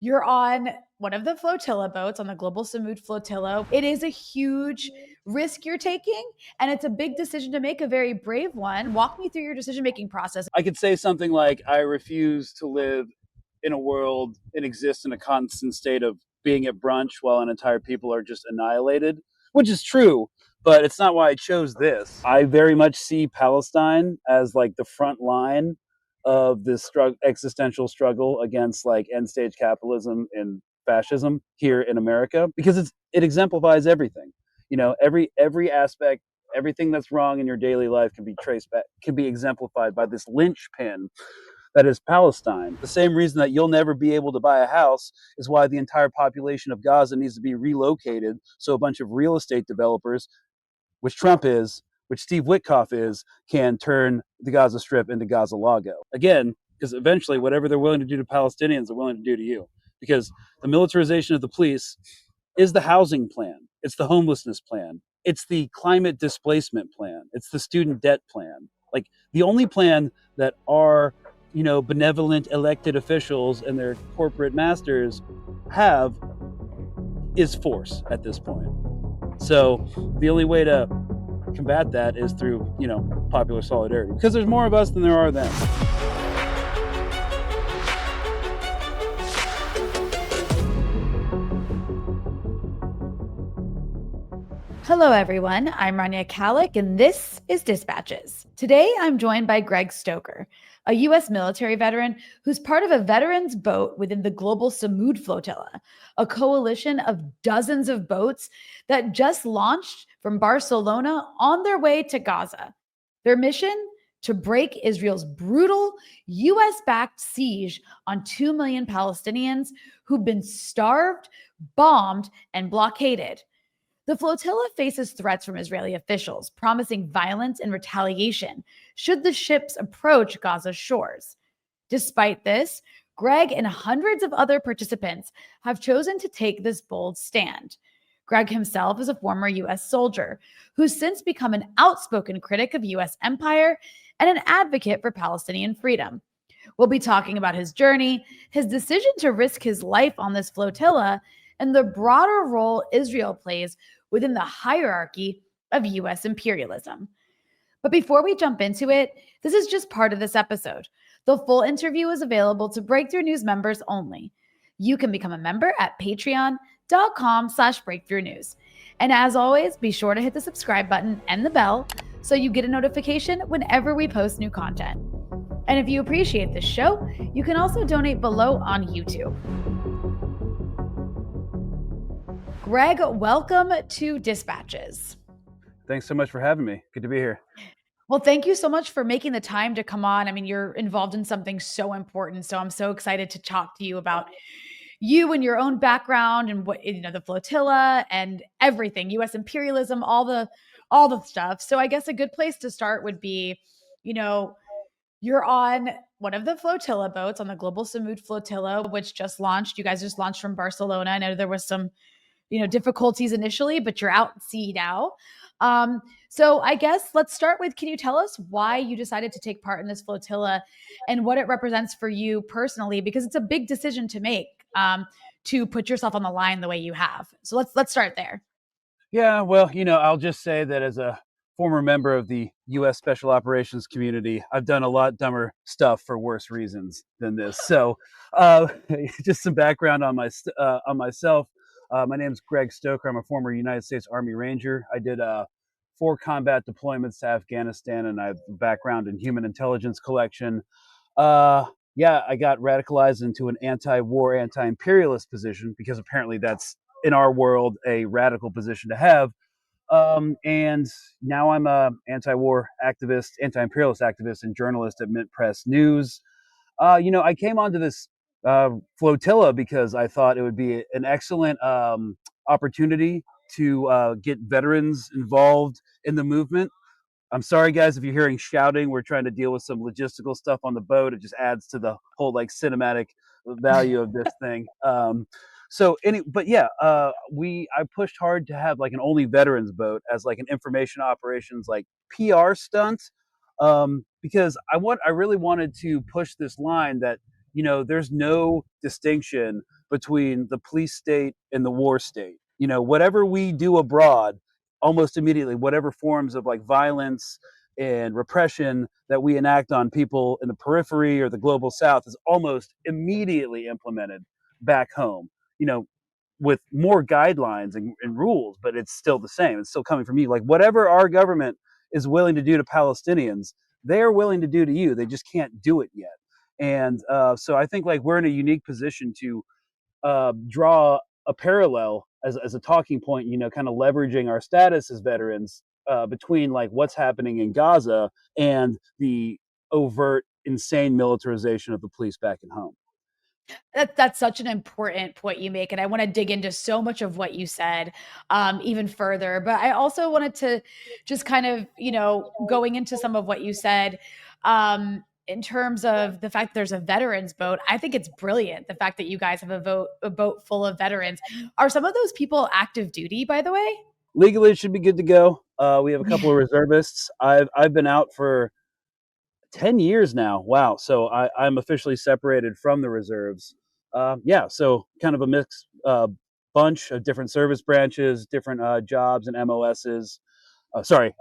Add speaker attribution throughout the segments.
Speaker 1: You're on one of the flotilla boats on the Global Sumud Flotilla. It is a huge risk you're taking, and it's a big decision to make, a very brave one. Walk me through your decision-making process.
Speaker 2: I could say something like, I refuse to live in a world and exist in a constant state of being at brunch while an entire people are just annihilated, which is true, but it's not why I chose this. I very much see Palestine as like the front line of this existential struggle against like end stage capitalism and fascism here in America, because it exemplifies everything. You know, every aspect, everything that's wrong in your daily life can be traced back, can be exemplified by this linchpin that is Palestine. The same reason that you'll never be able to buy a house is why the entire population of Gaza needs to be relocated, so a bunch of real estate developers, which Trump is, which Steve Witkoff is, can turn the Gaza Strip into Gaza Lago. Again, because eventually whatever they're willing to do to Palestinians, they're willing to do to you. Because the militarization of the police is the housing plan. It's the homelessness plan. It's the climate displacement plan. It's the student debt plan. Like, the only plan that our, benevolent elected officials and their corporate masters have is force at this point. So the only way to combat that is through, popular solidarity, because there's more of us than there are them.
Speaker 1: Hello, everyone. I'm Rania Kalik, and this is Dispatches. Today, I'm joined by Greg Stoker, a U.S. military veteran who's part of a veterans boat within the Global Sumud Flotilla, a coalition of dozens of boats that just launched from Barcelona on their way to Gaza. Their mission? To break Israel's brutal U.S.-backed siege on 2 million Palestinians who've been starved, bombed, and blockaded. The flotilla faces threats from Israeli officials, promising violence and retaliation should the ships approach Gaza's shores. Despite this, Greg and hundreds of other participants have chosen to take this bold stand. Greg himself is a former U.S. soldier who's since become an outspoken critic of U.S. empire and an advocate for Palestinian freedom. We'll be talking about his journey, his decision to risk his life on this flotilla, and the broader role Israel plays within the hierarchy of U.S. imperialism. But before we jump into it, this is just part of this episode. The full interview is available to Breakthrough News members only. You can become a member at patreon.com/breakthrough news. And as always, be sure to hit the subscribe button and the bell so you get a notification whenever we post new content. And if you appreciate this show, you can also donate below on YouTube. Greg, welcome to Dispatches.
Speaker 2: Thanks so much for having me. Good to be here.
Speaker 1: Well, thank you so much for making the time to come on. I mean, you're involved in something so important, so I'm so excited to talk to you about you and your own background and what, the flotilla and everything, U.S. imperialism, all the stuff. So I guess a good place to start would be, you're on one of the flotilla boats on the Global Sumud Flotilla, which just launched. You guys just launched from Barcelona. I know there was some difficulties initially, but you're out at sea now. So I guess let's start with, can you tell us why you decided to take part in this flotilla and what it represents for you personally? Because it's a big decision to make, to put yourself on the line the way you have. So let's start there.
Speaker 2: Yeah, well, I'll just say that as a former member of the U.S. Special Operations community, I've done a lot dumber stuff for worse reasons than this. So just some background on myself. My name is Greg Stoker. I'm a former United States Army Ranger. I did 4 combat deployments to Afghanistan, and I have a background in human intelligence collection. I got radicalized into an anti-war, anti-imperialist position, because apparently that's, in our world, a radical position to have. And now I'm a anti-war activist, anti-imperialist activist, and journalist at Mint Press News. I came onto this flotilla because I thought it would be an excellent opportunity to get veterans involved in the movement. I'm sorry, guys, if you're hearing shouting. We're trying to deal with some logistical stuff on the boat. It just adds to the whole cinematic value of this thing. I pushed hard to have an only veterans boat as an information operations PR stunt, because I really wanted to push this line that there's no distinction between the police state and the war state. Whatever we do abroad, almost immediately, whatever forms of like violence and repression that we enact on people in the periphery or the global south is almost immediately implemented back home. You know, with more guidelines and rules, but it's still the same. It's still coming from you. Like whatever our government is willing to do to Palestinians, they are willing to do to you. They just can't do it yet. And so I think like we're in a unique position to draw a parallel as a talking point, kind of leveraging our status as veterans between like what's happening in Gaza and the overt, insane militarization of the police back at home.
Speaker 1: That's such an important point you make, and I want to dig into so much of what you said even further. But I also wanted to just kind of, going into some of what you said in terms of the fact that there's a veterans boat. I think it's brilliant the fact that you guys have a boat full of veterans. Are some of those people active duty, by the way?
Speaker 2: Legally, it should be good to go. We have a couple
Speaker 1: Yeah.
Speaker 2: of reservists. I've been out for 10 years now. Wow. So I'm officially separated from the reserves. Yeah. So kind of a mixed bunch of different service branches, different jobs and MOSs. Sorry,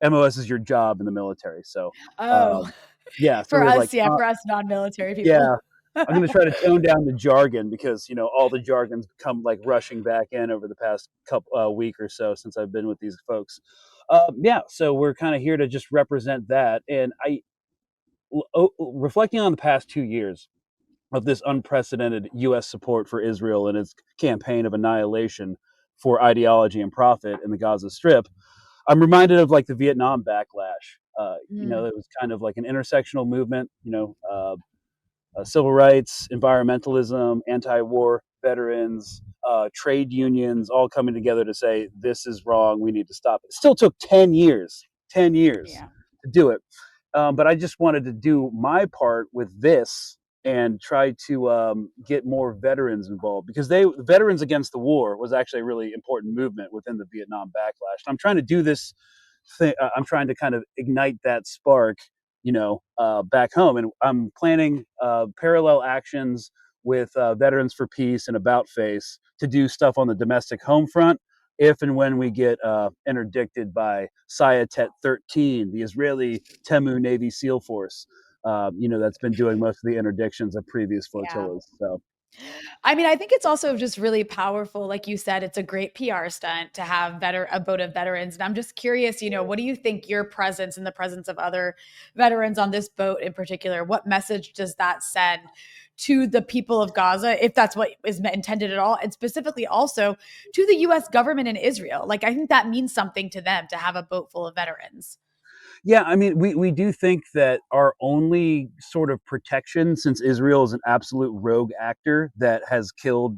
Speaker 2: MOS is your job in the military. So,
Speaker 1: Oh,
Speaker 2: um, yeah. So
Speaker 1: for
Speaker 2: we have like,
Speaker 1: us, yeah, for us non-military
Speaker 2: yeah.
Speaker 1: people.
Speaker 2: I'm going to try to tone down the jargon because all the jargon's come like rushing back in over the past couple week or so since I've been with these folks. Yeah, so we're kind of here to just represent that, and reflecting on the past 2 years of this unprecedented U.S. support for Israel and its campaign of annihilation for ideology and profit in the Gaza Strip, I'm reminded of like the Vietnam backlash.
Speaker 1: Mm,
Speaker 2: It was kind of like an intersectional movement. Civil rights, environmentalism, anti-war veterans, trade unions, all coming together to say this is wrong. We need to stop it. It still took 10 years, 10 years
Speaker 1: yeah.
Speaker 2: to do it. But I just wanted to do my part with this and try to get more veterans involved because Veterans Against the War was actually a really important movement within the Vietnam backlash. I'm trying to do this thing. I'm trying to kind of ignite that spark, back home, and I'm planning parallel actions with Veterans for Peace and About Face to do stuff on the domestic home front if and when we get interdicted by Sayatet 13, the Israeli Temu Navy SEAL Force, that's been doing most of the interdictions of previous
Speaker 1: Yeah.
Speaker 2: flotillas. So,
Speaker 1: I mean, I think it's also just really powerful. Like you said, it's a great PR stunt to have a boat of veterans. And I'm just curious, what do you think your presence and the presence of other veterans on this boat in particular, what message does that send to the people of Gaza, if that's what is intended at all, and specifically also to the US government in Israel? Like, I think that means something to them to have a boat full of veterans.
Speaker 2: yeah, I mean, we do think that our only sort of protection, since Israel is an absolute rogue actor that has killed,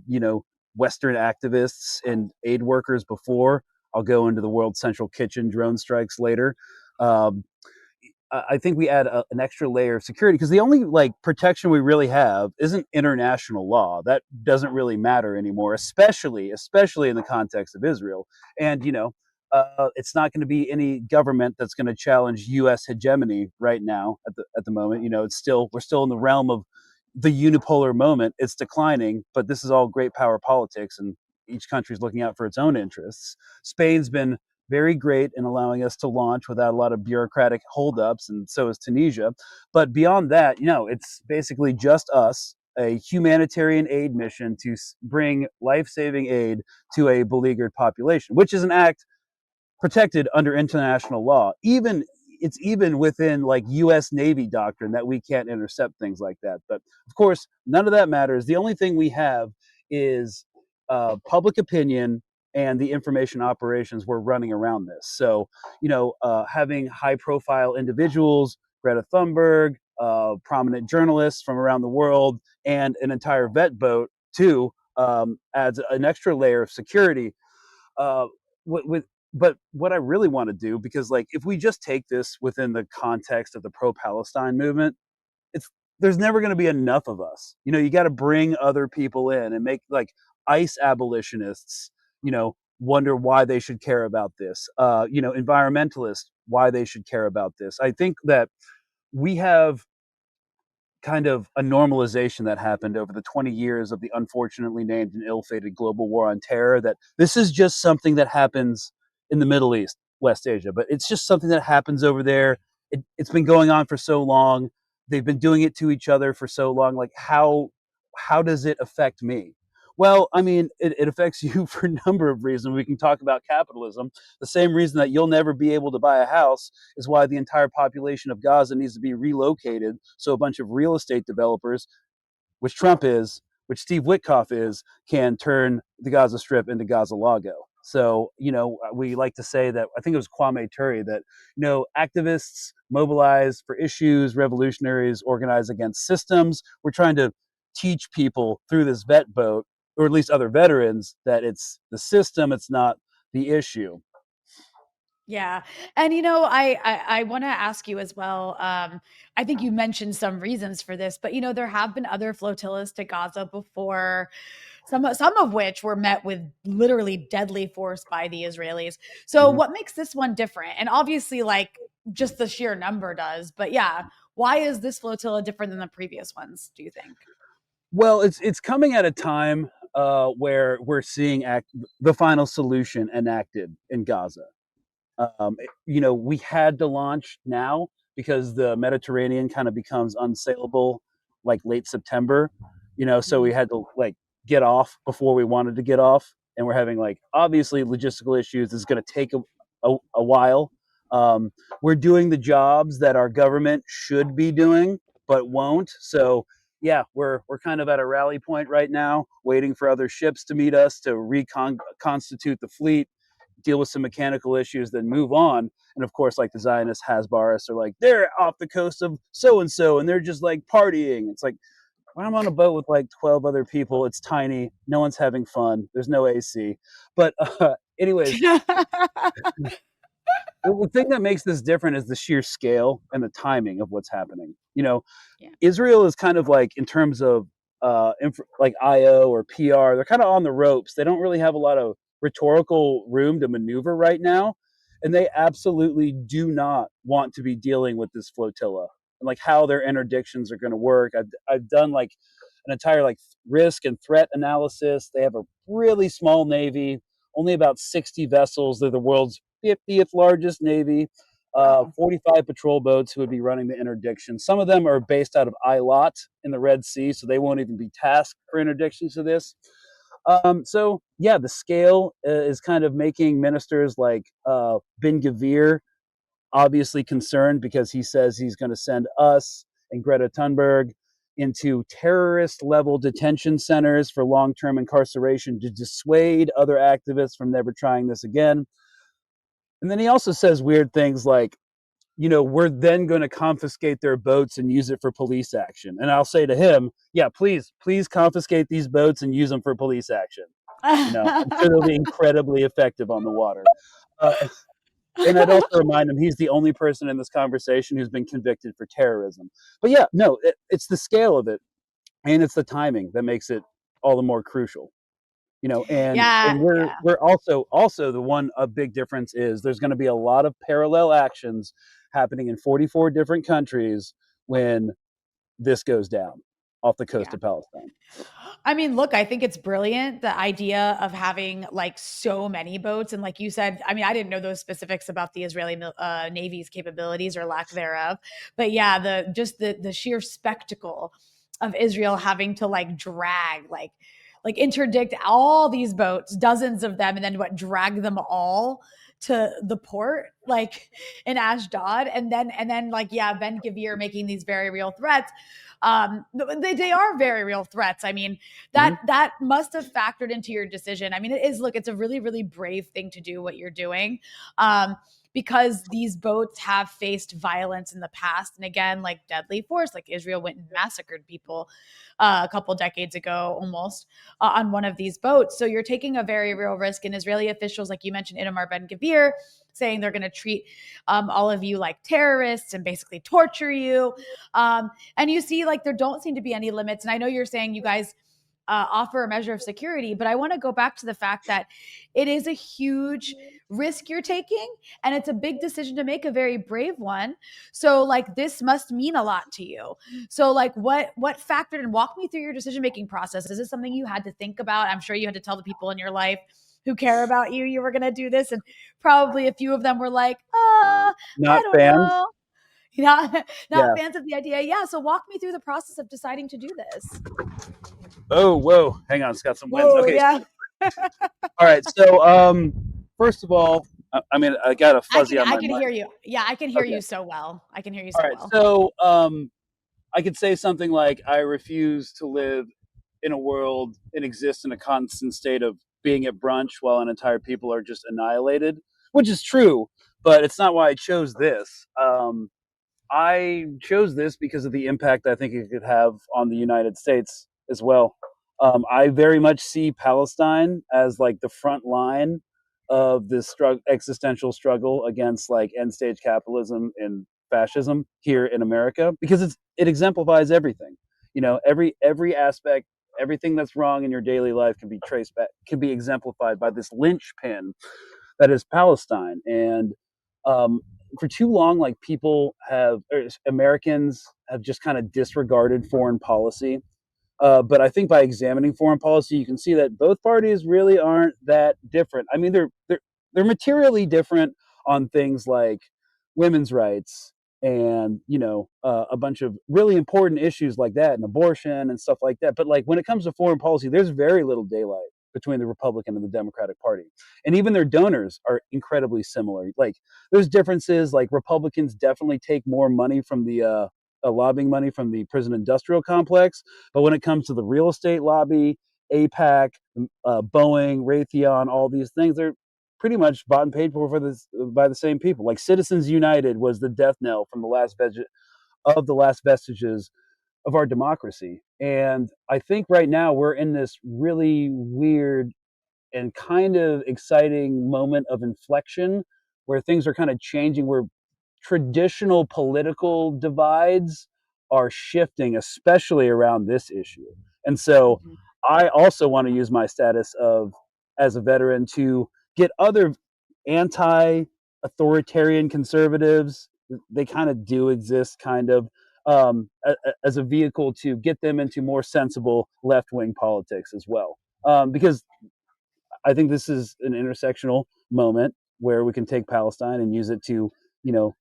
Speaker 2: Western activists and aid workers before. I'll go into the World Central Kitchen drone strikes later. Um, I think we add an extra layer of security because the only like protection we really have isn't international law. That doesn't really matter anymore, especially in the context of Israel. And it's not going to be any government that's going to challenge U.S. hegemony right now at the moment. We're still in the realm of the unipolar moment. It's declining, but this is all great power politics, and each country's looking out for its own interests. Spain's been very great in allowing us to launch without a lot of bureaucratic holdups, and so is Tunisia. But beyond that, it's basically just us, a humanitarian aid mission to bring life-saving aid to a beleaguered population, which is an act protected under international law. Even within like U.S. Navy doctrine that we can't intercept things like that. But of course, none of that matters. The only thing we have is public opinion and the information operations we're running around this. So, having high-profile individuals, Greta Thunberg, prominent journalists from around the world, and an entire vet boat too adds an extra layer of security uh, with but what I really want to do, because like if we just take this within the context of the pro-Palestine movement, it's there's never going to be enough of us. You got to bring other people in and make like ICE abolitionists, wonder why they should care about this. Environmentalists, why they should care about this. I think that we have kind of a normalization that happened over the 20 years of the unfortunately named and ill-fated global war on terror, that this is just something that happens in the Middle East, West Asia, but it's just something that happens over there. It's been going on for so long. They've been doing it to each other for so long. Like, how does it affect me? Well, I mean, it affects you for a number of reasons. We can talk about capitalism. The same reason that you'll never be able to buy a house is why the entire population of Gaza needs to be relocated. So a bunch of real estate developers, which Trump is, which Steve Witkoff is, can turn the Gaza Strip into Gaza Lago. So, we like to say that, I think it was Kwame Ture, that, activists mobilize for issues, revolutionaries organize against systems. We're trying to teach people through this vet boat, or at least other veterans, that it's the system, it's not the issue.
Speaker 1: Yeah. And I want to ask you as well. I think you mentioned some reasons for this, but there have been other flotillas to Gaza before, some of which were met with literally deadly force by the Israelis. So
Speaker 2: Mhm.
Speaker 1: what makes this one different? And obviously, like, just the sheer number does, but yeah, why is this flotilla different than the previous ones, do you think?
Speaker 2: Well, it's coming at a time where we're seeing the final solution enacted in Gaza. We had to launch now because the Mediterranean kind of becomes unsailable like late September. So we
Speaker 1: Mhm.
Speaker 2: had to like get off before we wanted to get off, and we're having like obviously logistical issues. It's going to take a while. We're doing the jobs that our government should be doing but won't. So yeah, we're kind of at a rally point right now, waiting for other ships to meet us to reconstitute the fleet, deal with some mechanical issues, then move on. And of course, like the Zionist Hasbarists are like, they're off the coast of so and so, and they're just like partying. It's like, when I'm on a boat with like 12 other people, it's tiny, no one's having fun, there's no AC. But anyways, the thing that makes this different is the sheer scale and the timing of what's happening.
Speaker 1: Yeah.
Speaker 2: Israel is kind of like, in terms of like IO or PR, they're kind of on the ropes. They don't really have a lot of rhetorical room to maneuver right now, and they absolutely do not want to be dealing with this flotilla and like how their interdictions are going to work. I've done like an entire like risk and threat analysis. They have a really small navy, only about 60 vessels. They're the world's 50th largest navy.
Speaker 1: Wow.
Speaker 2: 45 patrol boats who would be running the interdiction. Some of them are based out of Eilat in the Red Sea, so they won't even be tasked for interdictions to this. So yeah, the scale is kind of making ministers like Ben Gavir obviously concerned, because he says he's going to send us and Greta Thunberg into terrorist level detention centers for long-term incarceration to dissuade other activists from never trying this again. And then he also says weird things like, we're then going to confiscate their boats and use it for police action. And I'll say to him, yeah, please confiscate these boats and use them for police action. I'm sure they'll be incredibly effective on the water. Uh, and I'd also remind him he's the only person in this conversation who's been convicted for terrorism. But yeah, no, it's the scale of it, and it's the timing that makes it all the more crucial. And
Speaker 1: Yeah, yeah.
Speaker 2: we're also the one, a big difference is there's going to be a lot of parallel actions happening in 44 different countries when this goes down off the coast
Speaker 1: Yeah.
Speaker 2: of Palestine.
Speaker 1: I mean, look, I think it's brilliant, the idea of having like so many boats. And like you said, I mean, I didn't know those specifics about the Israeli Navy's capabilities or lack thereof. But yeah, the sheer spectacle of Israel having to like drag, like interdict all these boats, dozens of them, and then drag them all to the port, like in Ashdod. And then like, yeah, Ben Gavir making these very real threats. They are very real threats. I mean,
Speaker 2: Mm-hmm.
Speaker 1: that must have factored into your decision. I mean, it is, look, it's a really, really brave thing to do what you're doing. Because these boats have faced violence in the past, and again, like deadly force, like Israel went and massacred people a couple decades ago almost, on one of these boats. So you're taking a very real risk, and Israeli officials, like you mentioned, Itamar Ben Gavir, saying they're going to treat all of you like terrorists and basically torture you. And you see, like, there don't seem to be any limits. And I know you're saying you guys offer a measure of security. But I want to go back to the fact that it is a huge risk you're taking, and it's a big decision to make, a very brave one. So like this must mean a lot to you. So like what factored in? Walk me through your decision making process. Is this something you had to think about? I'm sure you had to tell the people in your life who care about you were going to do this, and probably a few of them were like, I
Speaker 2: Not
Speaker 1: don't
Speaker 2: fans.
Speaker 1: know. Not
Speaker 2: Yeah.
Speaker 1: not fans of the idea. Yeah, so walk me through the process of deciding to do this.
Speaker 2: Oh, whoa. Hang on, it's got some winds.
Speaker 1: Whoa,
Speaker 2: Okay.
Speaker 1: yeah.
Speaker 2: All right. So, first of all, I mean, I got a
Speaker 1: I
Speaker 2: fuzzy
Speaker 1: can
Speaker 2: on
Speaker 1: I
Speaker 2: my
Speaker 1: can
Speaker 2: mic.
Speaker 1: hear you. Yeah, I can hear
Speaker 2: Okay.
Speaker 1: you so well. I can hear you
Speaker 2: All
Speaker 1: so
Speaker 2: right.
Speaker 1: well.
Speaker 2: So, I could say something like, I refuse to live in a world and exist in a constant state of being at brunch while an entire people are just annihilated, which is true, but it's not why I chose this. I chose this because of the impact I think it could have on the United States as well. I very much see Palestine as like the front line of this existential struggle against like end stage capitalism and fascism here in America, because it exemplifies everything. You know, every aspect, everything that's wrong in your daily life can be traced back, can be exemplified by this linchpin that is Palestine. And um, for too long, like people have, Americans have just kind of disregarded foreign policy. But I think by examining foreign policy, you can see that both parties really aren't that different. I mean, they're materially different on things like women's rights and a bunch of really important issues like that, and abortion and stuff like that. But like when it comes to foreign policy, there's very little daylight between the Republican and the Democratic Party, and even their donors are incredibly similar. Like there's differences. Like Republicans definitely take more money from the lobbying money from the prison industrial complex, but when it comes to the real estate lobby, APAC, Boeing, Raytheon, all these things, they're pretty much bought and paid for this by the same people. Like Citizens United was the death knell from the last vestiges of our democracy. And I think right now we're in this really weird and kind of exciting moment of inflection where things are kind of changing, where traditional political divides are shifting, especially around this issue. And so
Speaker 1: Mhm.
Speaker 2: I also want to use my status of as a veteran to get other anti authoritarian conservatives, they kind of do exist, kind of, as a vehicle to get them into more sensible left wing politics as well. Because I think this is an intersectional moment where we can take Palestine and use it to,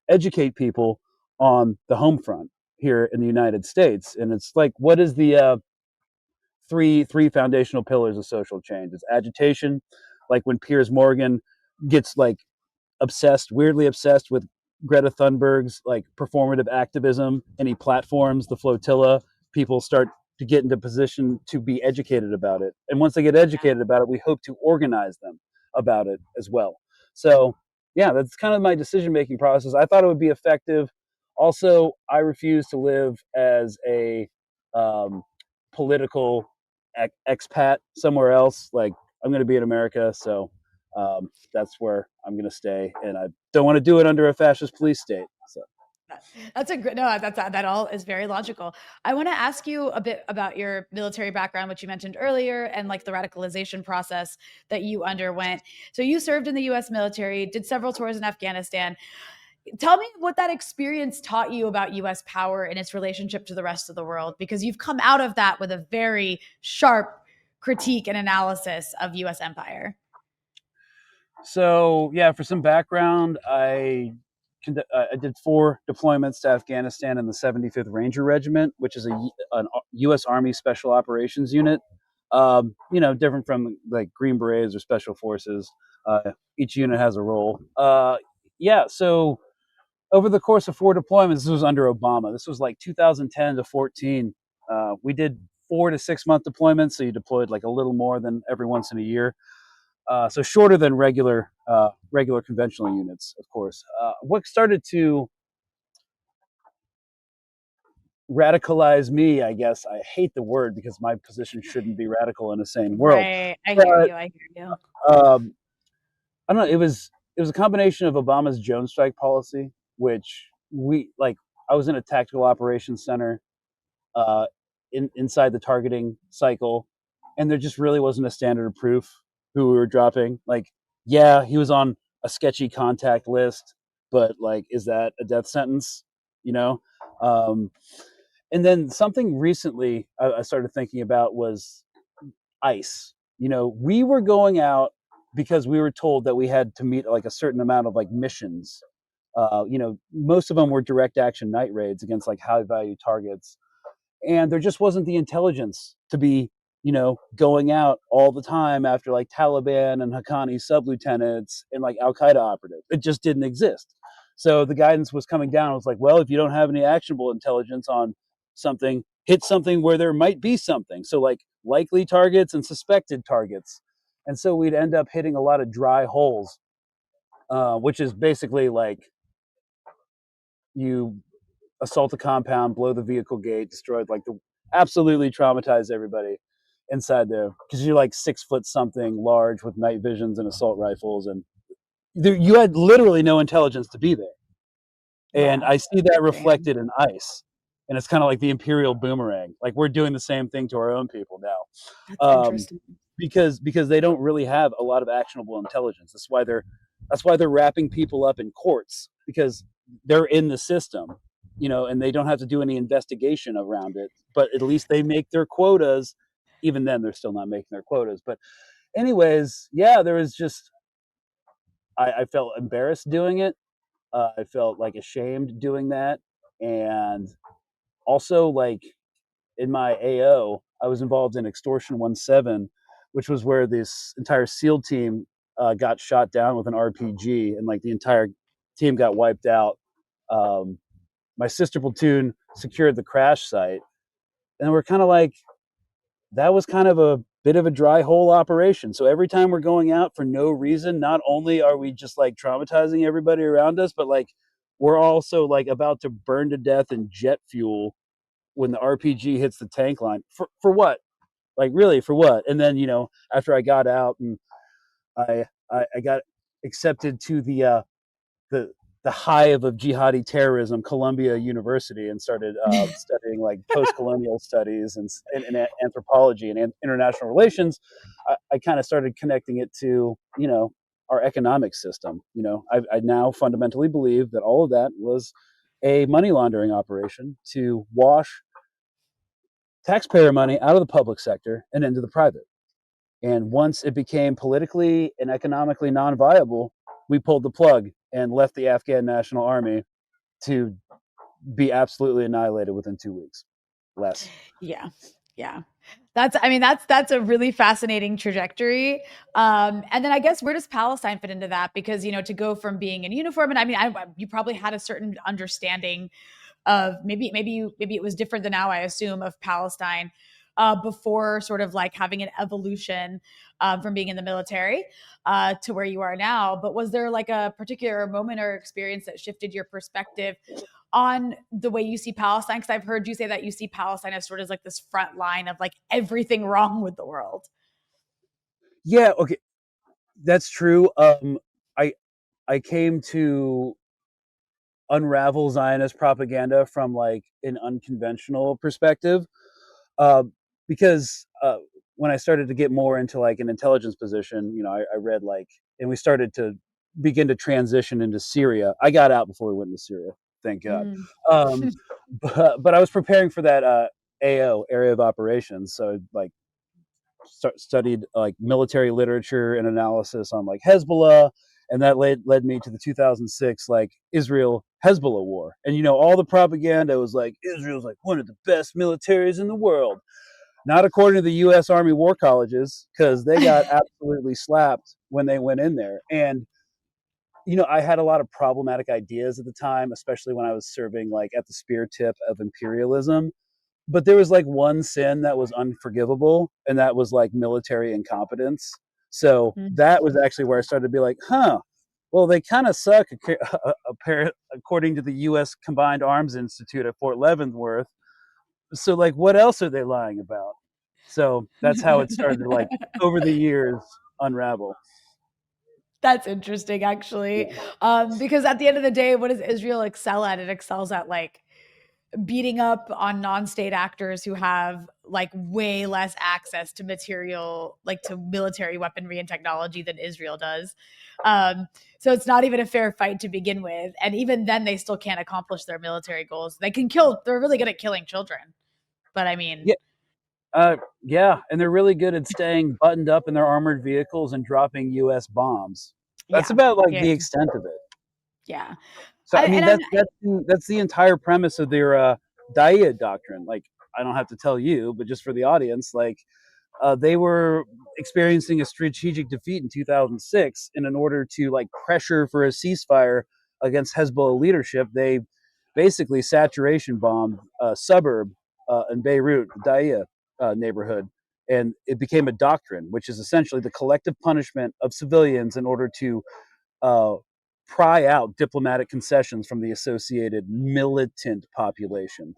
Speaker 2: educate people on the home front here in the United States. And it's like, what is the three foundational pillars of social change? It's agitation, like when Piers Morgan gets like weirdly obsessed with Greta Thunberg's like performative activism, and he platforms the flotilla. People start to get into position to be educated about it, and once they get educated about it, we hope to organize them about it as well. So yeah, that's kind of my decision making process. I thought it would be effective. Also, I refuse to live as a um, political expat somewhere else. Like I'm going to be in America, so that's where I'm going to stay, and I don't want to do it under a fascist police state. So,
Speaker 1: That's a good no. That all is very logical. I want to ask you a bit about your military background, which you mentioned earlier, and like the radicalization process that you underwent. So you served in the U.S. military, did several tours in Afghanistan. Tell me what that experience taught you about U.S. power and its relationship to the rest of the world, because you've come out of that with a very sharp critique and analysis of U.S. empire.
Speaker 2: so yeah, for some background, I did 4 deployments to Afghanistan in the 75th Ranger Regiment, which is an U.S. Army Special Operations unit. Different from like Green Berets or Special Forces. Each unit has a role. Yeah, so over the course of 4 deployments, this was under Obama. This was like 2010 to 14. We did 4 to 6 month deployments, so you deployed like a little more than every once in a year. So shorter than regular conventional units, of course. What started to radicalize me, I guess, I hate the word because my position shouldn't be radical in a sane world,
Speaker 1: Right. I hear
Speaker 2: but
Speaker 1: you. I hear you.
Speaker 2: um, I don't know. It was a combination of Obama's drone strike policy, which we like. I was in a tactical operations center inside the targeting cycle. and there just really wasn't a standard of proof who we were dropping. Like, yeah, he was on a sketchy contact list, but like, is that a death sentence? You know. Um, and then something recently I started thinking about was ICE. You know, we were going out because we were told that we had to meet like a certain amount of like missions. You know, most of them were direct action night raids against like high value targets, and there just wasn't the intelligence to be, you know, going out all the time after like Taliban and Haqqani sub-lieutenants and like Al-Qaeda operatives. It just didn't exist. So the guidance was coming down. It was like, well, if you don't have any actionable intelligence on something, hit something where there might be something. So like likely targets and suspected targets. And so we'd end up hitting a lot of dry holes, which is basically like you assault a compound, blow the vehicle gate, destroyed like the absolutely traumatized everybody inside there because you're like 6 foot something, large with night visions and assault rifles, and you had literally no intelligence to be there. And
Speaker 1: Yeah.
Speaker 2: I see that
Speaker 1: Damn.
Speaker 2: reflected in ICE, and it's kind of like the imperial boomerang. Like we're doing the same thing to our own people now,
Speaker 1: That's interesting.
Speaker 2: because they don't really have a lot of actionable intelligence. That's why they're wrapping people up in courts because they're in the system, you know, and they don't have to do any investigation around it. But at least they make their quotas. Even then, they're still not making their quotas. But anyways, yeah, there was just I felt embarrassed doing it. I felt like ashamed doing that, and also like in my AO, I was involved in Extortion 17, which was where this entire SEAL team got shot down with an RPG, and like the entire team got wiped out. Um, my sister platoon secured the crash site, and we're kind of like, that was kind of a bit of a dry hole operation. So every time we're going out for no reason, not only are we just like traumatizing everybody around us, but like we're also like about to burn to death in jet fuel when the RPG hits the tank line. For what? Like really for what? And then, you know, after I got out and I got accepted to the the hive of jihadi terrorism, Columbia University, and started studying like post-colonial studies and anthropology and international relations. I kind of started connecting it to, you know, our economic system. You know, I now fundamentally believe that all of that was a money laundering operation to wash taxpayer money out of the public sector and into the private. And once it became politically and economically non-viable, we pulled the plug and left the Afghan National Army to be absolutely annihilated within 2 weeks. Less.
Speaker 1: Yeah. Yeah. That's a really fascinating trajectory. And then I guess where does Palestine fit into that? Because, you know, to go from being in uniform, and you probably had a certain understanding of maybe it was different than now, I assume, of Palestine before sort of like having an evolution from being in the military to where you are now. But was there like a particular moment or experience that shifted your perspective on the way you see Palestine? Because I've heard you say that you see Palestine as sort of like this front line of like everything wrong with the world.
Speaker 2: Yeah, okay, that's true. I I came to unravel Zionist propaganda from like an unconventional perspective, uh, because when I started to get more into like an intelligence position, you know, I read like, and we started to begin to transition into Syria. I got out before we went into Syria, thank God.
Speaker 1: Mm.
Speaker 2: Um, but I was preparing for that AO, area of operations, so like studied like military literature and analysis on like Hezbollah, and that led me to the 2006 like Israel Hezbollah war. And you know, all the propaganda was like Israel's like one of the best militaries in the world. Not according to the U.S. Army war colleges, because they got absolutely slapped when they went in there. And you know, I had a lot of problematic ideas at the time, especially when I was serving like at the spear tip of imperialism. But there was like one sin that was unforgivable, and that was like military incompetence. So that was actually where I started to be like, huh, well, they kind of suck, according to the U.S. Combined Arms Institute at Fort Leavenworth. So, like, what else are they lying about? So that's how it started to, like, over the years, unravel.
Speaker 1: That's interesting, actually.
Speaker 2: Yeah.
Speaker 1: Because at the end of the day, what does Israel excel at? It excels at like beating up on non-state actors who have like way less access to material, like to military weaponry and technology than Israel does. So it's not even a fair fight to begin with. And even then, they still can't accomplish their military goals. They can kill, they're really good at killing children. But I mean,
Speaker 2: Yeah, yeah, and they're really good at staying buttoned up in their armored vehicles and dropping U.S. bombs. That's
Speaker 1: yeah,
Speaker 2: about like
Speaker 1: yeah,
Speaker 2: the extent of it.
Speaker 1: yeah.
Speaker 2: So I mean,
Speaker 1: And I'm,
Speaker 2: that's the entire premise of their Daia doctrine. Like, I don't have to tell you, but just for the audience, like they were experiencing a strategic defeat in 2006, and in order to like pressure for a ceasefire against Hezbollah leadership, they basically saturation bombed a suburb in Beirut, the Daia neighborhood, and it became a doctrine, which is essentially the collective punishment of civilians in order to uh, pry out diplomatic concessions from the associated militant population.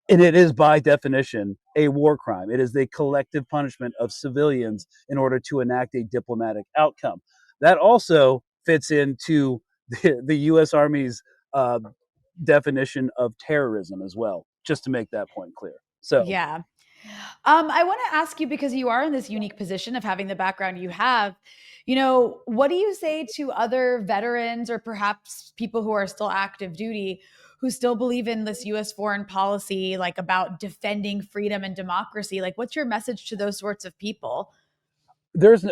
Speaker 2: And it is, by definition, a war crime. It is the collective punishment of civilians in order to enact a diplomatic outcome. That also fits into the U.S. Army's uh, definition of terrorism as well, just to make that point clear. So
Speaker 1: yeah. I want to ask you, because you are in this unique position of having the background you have, what do you say to other veterans or perhaps people who are still active duty who still believe in this US foreign policy, like about defending freedom and democracy? Like, what's your message to those sorts of people?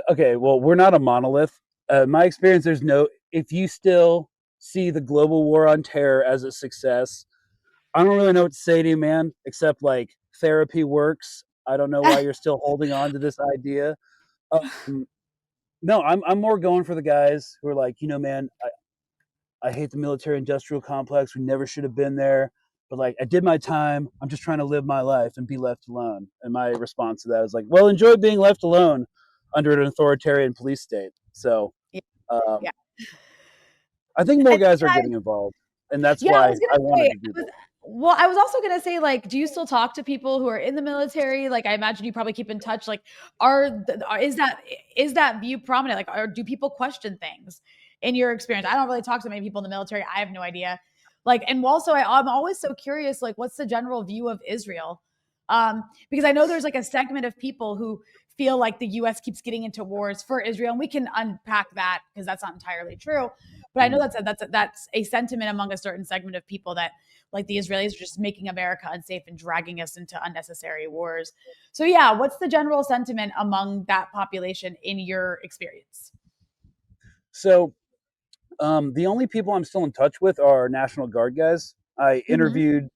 Speaker 2: okay, well, we're not a monolith. My experience, there's no, if you still see the global war on terror as a success, I don't really know what to say to you, man, except like therapy works. I don't know why you're still holding on to this idea. Um, no, I'm more going for the guys who are like, man, I hate the military industrial complex. We never should have been there. But like, I did my time. I'm just trying to live my life and be left alone. And my response to that is like, well, enjoy being left alone under an authoritarian police state. So
Speaker 1: Yeah.
Speaker 2: um,
Speaker 1: Yeah.
Speaker 2: I think more
Speaker 1: And
Speaker 2: guys are getting involved, and that's
Speaker 1: yeah, I
Speaker 2: why
Speaker 1: was gonna
Speaker 2: I
Speaker 1: say,
Speaker 2: wanted to do this.
Speaker 1: I was also gonna say, like, do you still talk to people who are in the military? Like, I imagine you probably keep in touch. Like, is that view prominent? Like, do people question things in your experience? I don't really talk to many people in the military. I have no idea. Like, and also, I'm always so curious. Like, what's the general view of Israel? Because I know there's like a segment of people who feel like the U.S. keeps getting into wars for Israel, and we can unpack that because that's not entirely true. But I know
Speaker 2: Mhm.
Speaker 1: that's a sentiment among a certain segment of people that like the Israelis are just making America unsafe and dragging us into unnecessary wars. So yeah, what's the general sentiment among that population in your experience?
Speaker 2: So the only people I'm still in touch with are National Guard guys. I
Speaker 1: Mm-hmm.
Speaker 2: interviewed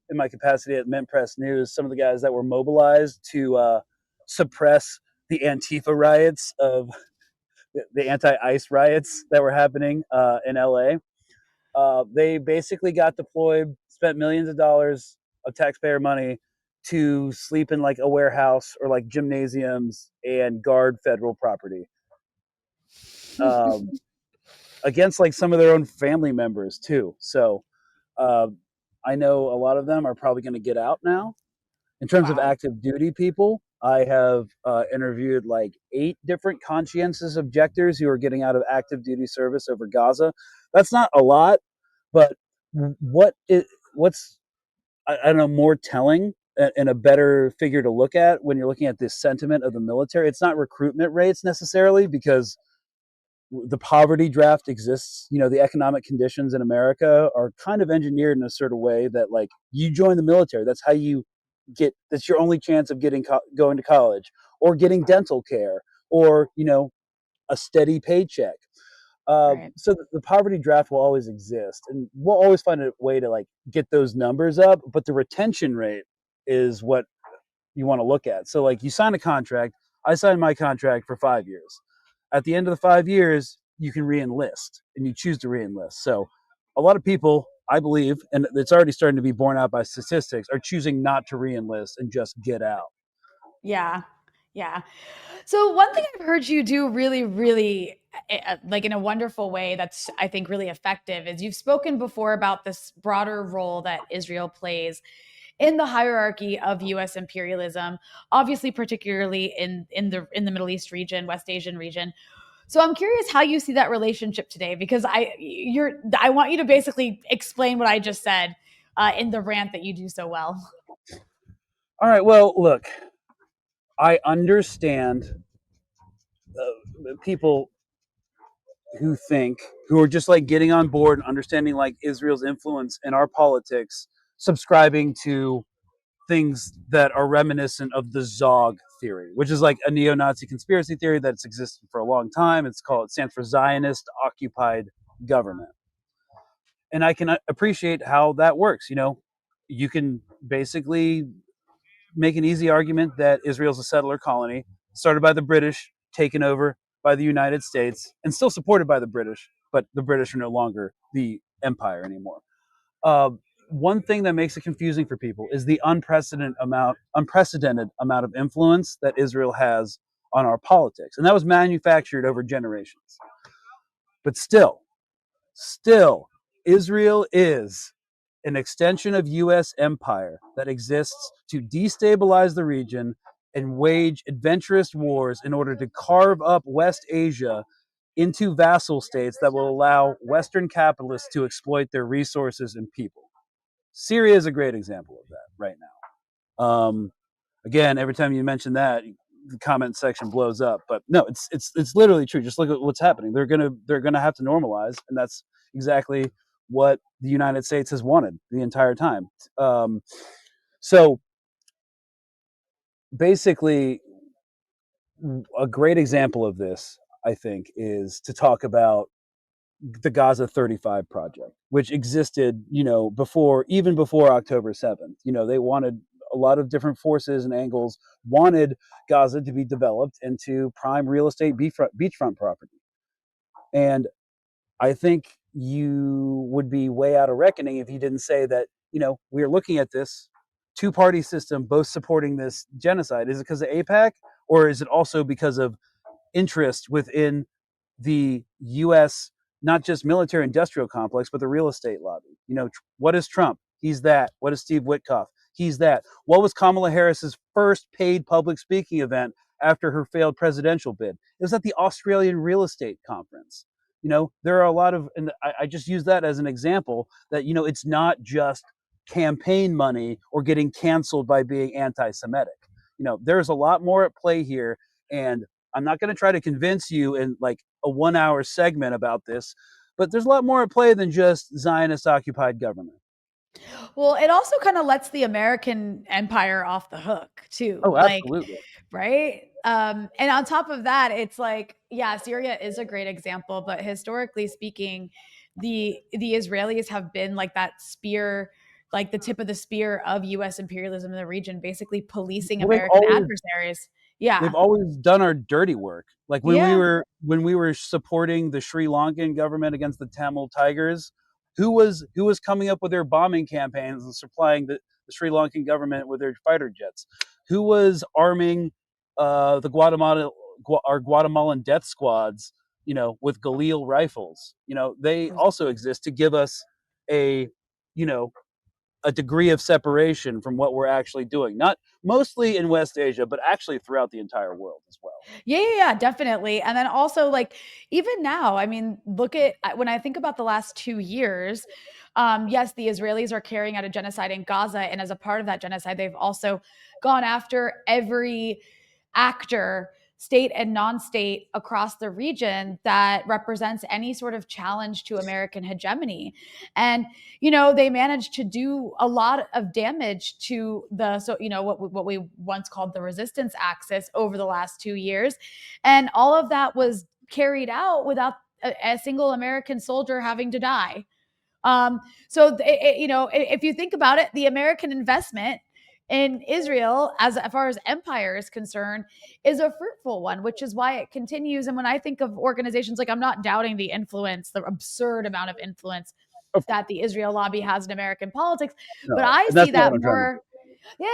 Speaker 2: in my capacity at Mint Press News some of the guys that were mobilized to suppress the Antifa riots of the anti-ICE riots that were happening in LA. They basically got deployed, spent millions of dollars of taxpayer money to sleep in like a warehouse or like gymnasiums and guard federal property um, against like some of their own family members too. So uh, I know a lot of them are probably going to get out now. In terms of
Speaker 1: Wow.
Speaker 2: active duty people, I have interviewed like 8 different conscientious objectors who are getting out of active duty service over Gaza. That's not a lot, but what is what's I don't know, more telling and a better figure to look at when you're looking at this sentiment of the military. It's not recruitment rates necessarily, because the poverty draft exists. The economic conditions in America are kind of engineered in a certain way that like you join the military, that's how you that's your only chance of going to college or getting dental care or a steady paycheck.
Speaker 1: Right.
Speaker 2: So the poverty draft will always exist, and we'll always find a way to like get those numbers up. But the retention rate is what you want to look at. So like you sign a contract. I signed my contract for 5 years. At the end of the 5 years, you can re-enlist, and you choose to re-enlist. So a lot of people, I believe, and it's already starting to be borne out by statistics, are choosing not to re-enlist and just get out.
Speaker 1: Yeah. Yeah. So one thing I've heard you do really, really like in a wonderful way that's I think really effective is you've spoken before about this broader role that Israel plays in the hierarchy of US imperialism, obviously particularly in the Middle East region, West Asian region. So I'm curious how you see that relationship today because I want you to basically explain what I just said. in the rant that you do so well.
Speaker 2: All right. Well, look, I understand people who think, who are just like getting on board and understanding like Israel's influence in our politics, subscribing to things that are reminiscent of the Zog theory, which is like a neo-Nazi conspiracy theory that's existed for a long time. It stands for Zionist occupied government. And I can appreciate how that works. You can basically make an easy argument that Israel's a settler colony, started by the British, taken over by the United States, and still supported by the British, but the British are no longer the empire anymore. Uh, One thing that makes it confusing for people is the unprecedented amount of influence that Israel has on our politics, and that was manufactured over generations. But still, Israel is an extension of U.S. empire that exists to destabilize the region and wage adventurous wars in order to carve up West Asia into vassal states that will allow Western capitalists to exploit their resources and people. Syria is a great example of that right now. Again, every time you mention that, the comment section blows up. But no, it's literally true. Just look at what's happening. They're gonna have to normalize, and that's exactly what the United States has wanted the entire time. So basically, a great example of this, I think, is to talk about the Gaza 35 project, which existed, even before October 7th. They wanted a lot of different forces and angles wanted Gaza to be developed into prime real estate beachfront property. And I think you would be way out of reckoning if you didn't say that, we're looking at this two-party system, both supporting this genocide. Is it because of AIPAC, or is it also because of interest within the U.S., not just military industrial complex, but the real estate lobby? What is Trump? He's that. What is Steve Witkoff? He's that. What was Kamala Harris's first paid public speaking event after her failed presidential bid? It was at the Australian Real Estate Conference. There are a lot of, and I just use that as an example that, it's not just campaign money or getting canceled by being anti Semitic. There's a lot more at play here. And I'm not going to try to convince you in like a 1 hour segment about this, but there's a lot more at play than just Zionist occupied government.
Speaker 1: Well, it also kind of lets the American empire off the hook too.
Speaker 2: Oh,
Speaker 1: Like,
Speaker 2: absolutely.
Speaker 1: right? And on top of that, it's like, yeah, Syria is a great example, but historically speaking, the Israelis have been like that spear, like the tip of the spear of US imperialism in the region, basically policing
Speaker 2: Well, they've
Speaker 1: American
Speaker 2: always
Speaker 1: adversaries. Yeah.
Speaker 2: they've always done our dirty work. Like
Speaker 1: Yeah.
Speaker 2: when we were supporting the Sri Lankan government against the Tamil Tigers, who was coming up with their bombing campaigns and supplying the Sri Lankan government with their fighter jets? Who was arming our Guatemalan death squads, with Galil rifles? They also exist to give us a you know a degree of separation from what we're actually doing. Not mostly in West Asia, but actually throughout the entire world as well.
Speaker 1: Yeah, definitely. And then also, like, even now, I mean, look at when I think about the last 2 years, yes, the Israelis are carrying out a genocide in Gaza. And as a part of that genocide, they've also gone after every actor, state and non-state, across the region that represents any sort of challenge to American hegemony. And they managed to do a lot of damage to what we once called the resistance axis over the last 2 years, and all of that was carried out without a single American soldier having to die. If you think about it, the American investment in Israel, as far as empire is concerned, is a fruitful one, which is why it continues. And when I think of organizations, like, I'm not doubting the influence, the absurd amount of influence
Speaker 2: Of
Speaker 1: that the Israel lobby has in American politics, but
Speaker 2: No,
Speaker 1: I
Speaker 2: and
Speaker 1: see
Speaker 2: that's not what
Speaker 1: that
Speaker 2: I'm trying to
Speaker 1: more. Yeah,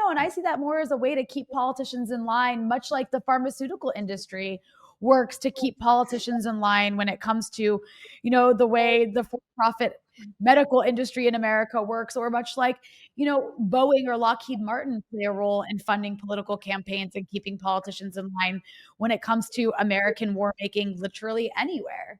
Speaker 1: no. And I see that more as a way to keep politicians in line, much like the pharmaceutical industry works to keep politicians in line when it comes to, the way the for profit medical industry in America works, or much like, Boeing or Lockheed Martin play a role in funding political campaigns and keeping politicians in line when it comes to American war making literally anywhere.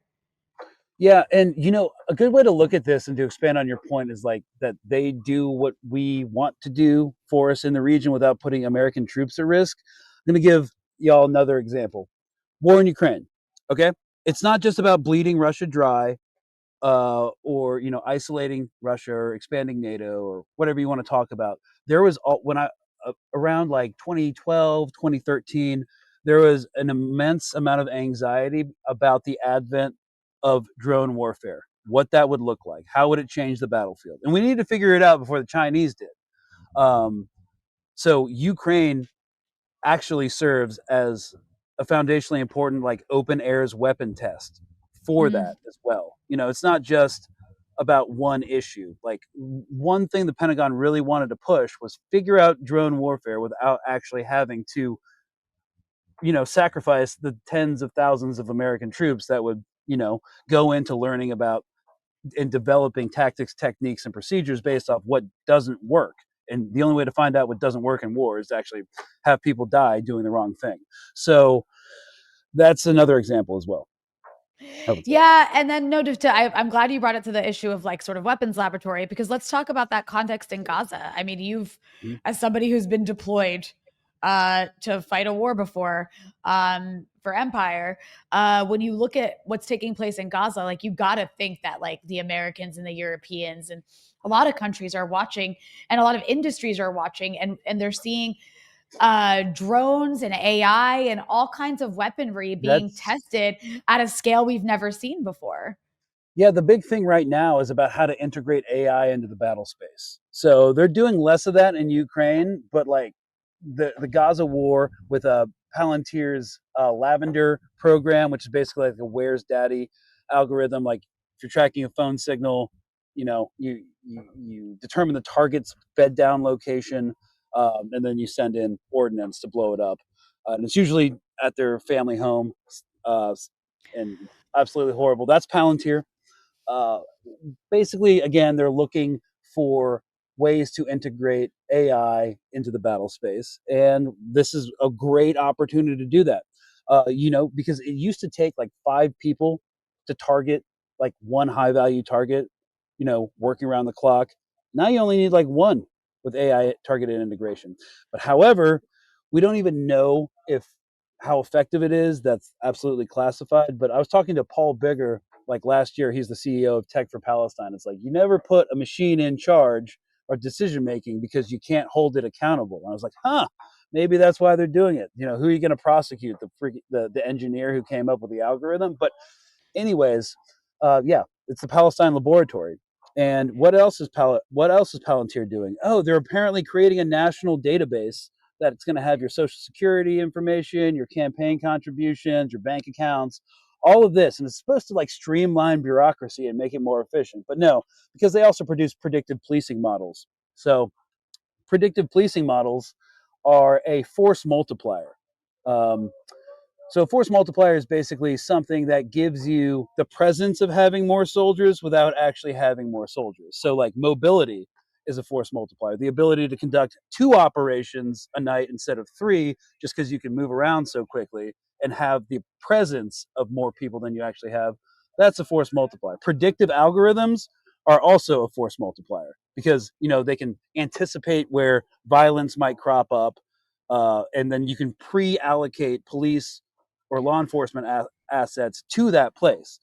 Speaker 2: Yeah, and a good way to look at this and to expand on your point is like that they do what we want to do for us in the region without putting American troops at risk. I'm going to give y'all another example. War in Ukraine. Okay? It's not just about bleeding Russia dry, or isolating Russia or expanding NATO or whatever you want to talk about. There was when I around like 2012, 2013, there was an immense amount of anxiety about the advent of drone warfare, what that would look like, how would it change the battlefield, and we need to figure it out before the Chinese did. Um, so Ukraine actually serves as a foundationally important like open airs weapon test for
Speaker 1: Mm.
Speaker 2: that as well. It's not just about one issue. Like one thing the Pentagon really wanted to push was figure out drone warfare without actually having to, sacrifice the tens of thousands of American troops that would, go into learning about and developing tactics, techniques, and procedures based off what doesn't work. And the only way to find out what doesn't work in war is to actually have people die doing the wrong thing. So that's another example as well, I would say.
Speaker 1: Yeah, and then no, I'm glad you brought it to the issue of like sort of weapons laboratory because let's talk about that context in Gaza. I mean,
Speaker 2: Mhm.
Speaker 1: as somebody who's been deployed to fight a war before for Empire, when you look at what's taking place in Gaza, like you got to think that like the Americans and the Europeans and a lot of countries are watching, and a lot of industries are watching, and they're seeing drones and AI and all kinds of weaponry being
Speaker 2: That's
Speaker 1: tested at a scale we've never seen before.
Speaker 2: Yeah, the big thing right now is about how to integrate AI into the battle space. So they're doing less of that in Ukraine, but like the Gaza war with Palantir's Lavender program, which is basically like a Where's Daddy algorithm. Like if you're tracking a phone signal, you determine the target's bed down location, and then you send in ordnance to blow it up. And it's usually at their family home, uh, and absolutely horrible. That's Palantir. uh, Basically, again, they're looking for ways to integrate AI into the battle space, and this is a great opportunity to do that. Because it used to take like 5 people to target like one high value target, working around the clock. Now you only need like one with AI targeted integration. But however, we don't even know if how effective it is. That's absolutely classified. But I was talking to Paul Bigger like last year. He's the CEO of Tech for Palestine. It's like you never put a machine in charge or decision making because you can't hold it accountable. And I was like, maybe that's why they're doing it. Who are you going to prosecute? The engineer who came up with the algorithm? But anyways, yeah, it's the Palestine Laboratory. And what else is Palantir doing? Oh, they're apparently creating a national database that's going to have your social security information, your campaign contributions, your bank accounts, all of this, and it's supposed to like streamline bureaucracy and make it more efficient. But no, because they also produce predictive policing models. So predictive policing models are a force multiplier. Um, so force multiplier is basically something that gives you the presence of having more soldiers without actually having more soldiers. So like mobility is a force multiplier. The ability to conduct 2 operations a night instead of 3 just because you can move around so quickly and have the presence of more people than you actually have. That's a force multiplier. Predictive algorithms are also a force multiplier because they can anticipate where violence might crop up, and then you can pre-allocate police or law enforcement assets to that place.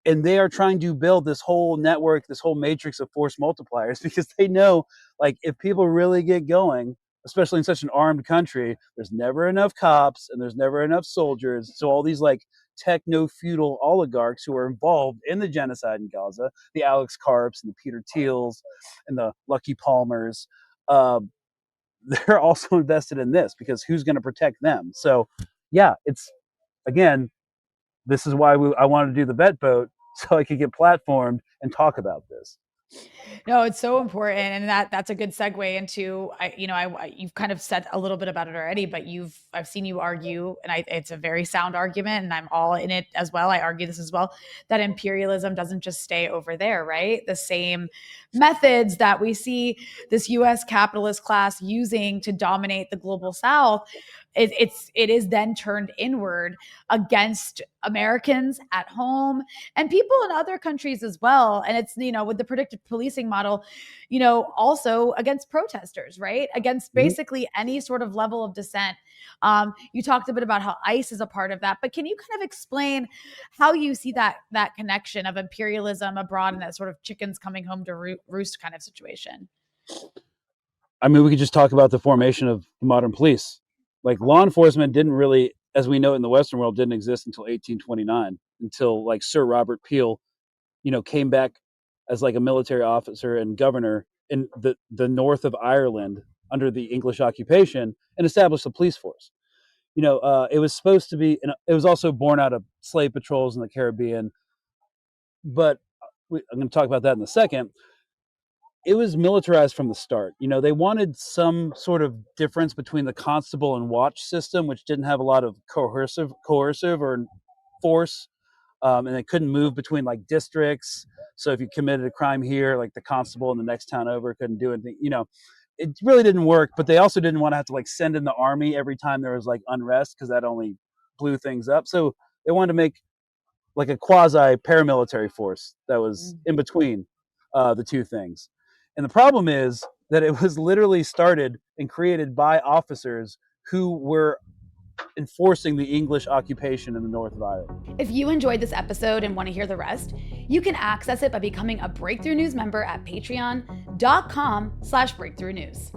Speaker 2: And they are trying to build this whole network, this whole matrix of force multipliers because they know, like, if people really get going, especially in such an armed country, there's never enough cops and there's never enough soldiers. So all these like techno feudal oligarchs who are involved in the genocide in Gaza, the Alex Karps and the Peter Thiels and the Lucky Palmers, uh, they're also invested in this because who's going to protect them? So, yeah, it's again, this is why I wanted to do the vet boat so I could get platformed and talk about this.
Speaker 1: No, it's so important, and that's a good segue into you've kind of said a little bit about it already, but I've seen you argue, and it's a very sound argument, and I'm all in it as well. I argue this as well, that imperialism doesn't just stay over there, right? The same methods that we see this U.S. capitalist class using to dominate the global South it is then turned inward against Americans at home and people in other countries as well. And it's, with the predictive policing model, also against protesters, right? Against basically any sort of level of dissent. You talked a bit about how ICE is a part of that, but can you kind of explain how you see that connection of imperialism abroad and that sort of chickens coming home to roost kind of situation?
Speaker 2: I mean, we could just talk about the formation of the modern police. Like law enforcement didn't really, as we know it in the Western world, didn't exist until 1829, until like Sir Robert Peel, came back as like a military officer and governor in the north of Ireland under the English occupation and established a police force. It was supposed to be, it was also born out of slave patrols in the Caribbean, but I'm going to talk about that in a second. It was militarized from the start. They wanted some sort of difference between the constable and watch system, which didn't have a lot of coercive or force, and they couldn't move between like districts. So if you committed a crime here, like the constable in the next town over couldn't do anything. It really didn't work. But they also didn't want to have to like send in the army every time there was like unrest because that only blew things up. So they wanted to make like a quasi paramilitary force that was in between the two things. And the problem is that it was literally started and created by officers who were enforcing the English occupation in the north of Ireland.
Speaker 1: If you enjoyed this episode and want to hear the rest, you can access it by becoming a Breakthrough News member at patreon.com/breakthrough news.